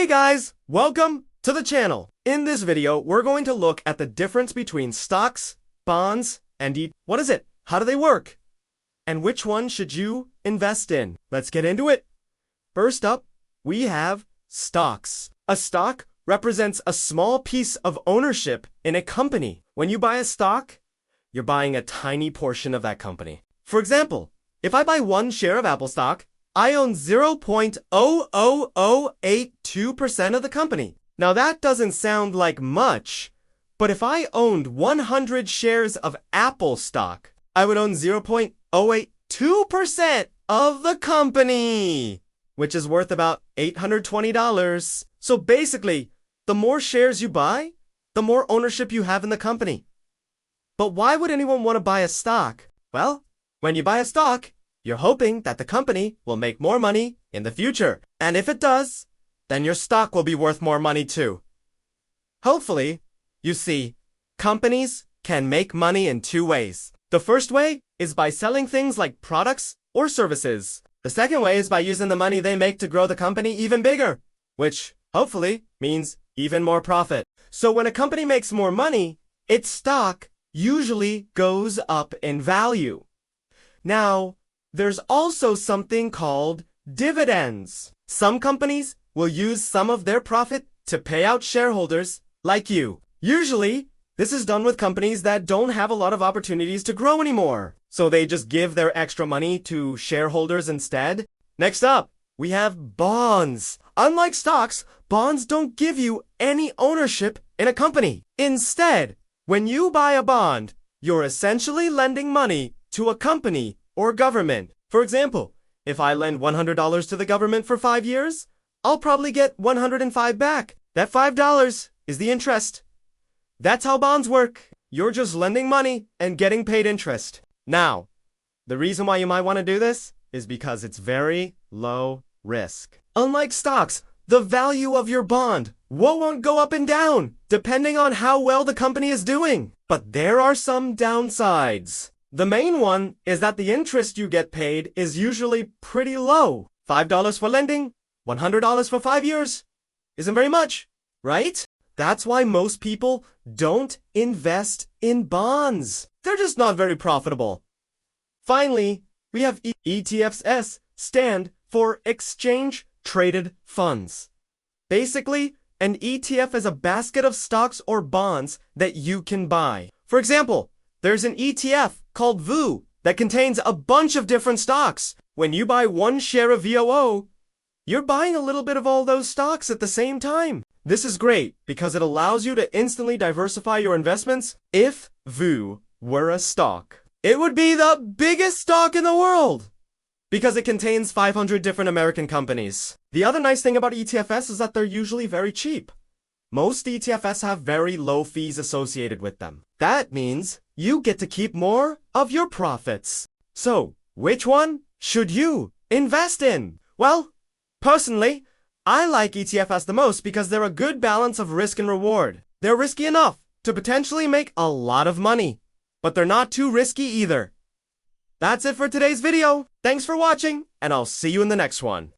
Hey guys, welcome to the channel. In this video, we're going to look at the difference between stocks, bonds, and ETFs. What is it? How do they work? And which one should you invest in? Let's get into it. First up, we have stocks. A stock represents a small piece of ownership in a company. When you buy a stock, you're buying a tiny portion of that company. For example, if I buy 1 share of Apple stock, I own 0.00082% of the company. Now that doesn't sound like much, but if I owned 100 shares of Apple stock, I would own 0.082% of the company, which is worth about $820. So basically, the more shares you buy, the more ownership you have in the company. But why would anyone want to buy a stock? Well, when you buy a stock, you're hoping that the company will make more money in the future. And if it does, then your stock will be worth more money too. Hopefully, you see, companies can make money in 2 ways. The first way is by selling things like products or services. The second way is by using the money they make to grow the company even bigger, which hopefully means even more profit. So when a company makes more money, its stock usually goes up in value. Now, there's also something called dividends. Some companies will use some of their profit to pay out shareholders like you. Usually, this is done with companies that don't have a lot of opportunities to grow anymore, so they just give their extra money to shareholders instead. Next up, we have bonds. Unlike stocks, bonds don't give you any ownership in a company. Instead, when you buy a bond, you're essentially lending money to a company or government. For example, if I lend $100 to the government for 5 years, I'll probably get $105 back. That $5 is the interest. That's how bonds work. You're just lending money and getting paid interest. Now, the reason why you might want to do this is because it's very low risk. Unlike stocks, the value of your bond won't go up and down depending on how well the company is doing. But there are some downsides. The main one is that the interest you get paid is usually pretty low. $5 for lending, $100 for 5 years. Isn't very much, right? That's why most people don't invest in bonds. They're just not very profitable. Finally, we have ETFs stand for Exchange Traded Funds. Basically, an ETF is a basket of stocks or bonds that you can buy. For example, there's an ETF called VOO that contains a bunch of different stocks. When you buy 1 share of VOO, you're buying a little bit of all those stocks at the same time. This is great because it allows you to instantly diversify your investments. If VOO were a stock, it would be the biggest stock in the world because it contains 500 different American companies. The other nice thing about ETFs is that they're usually very cheap. Most ETFs have very low fees associated with them. That means you get to keep more of your profits. So, which one should you invest in? Well, personally, I like ETFs the most because they're a good balance of risk and reward. They're risky enough to potentially make a lot of money, but they're not too risky either. That's it for today's video. Thanks for watching, and I'll see you in the next one.